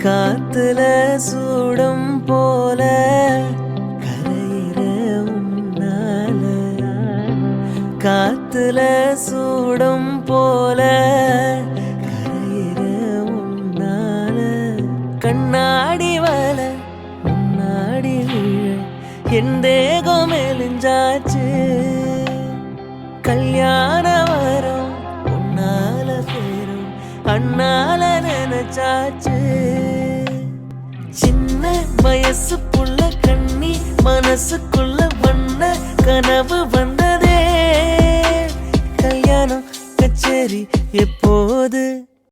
காத்துல சூடம் போல கரையிற உன்னால, காத்துல சூடம் போல கரையிற உன்னால, கண்ணாடி வல முன்னாடி விழ என் தேகம் மெலிஞ்சாச்சு. கல்யாண வரம் உன்னால பேரும் அண்ணால நினைச்சாச்சு. சின்ன வயசு புள்ள கண்ணி மனசுக்குள்ள வண்ண கனவு வந்ததே. கல்யாணம் கச்சேரி எப்போது?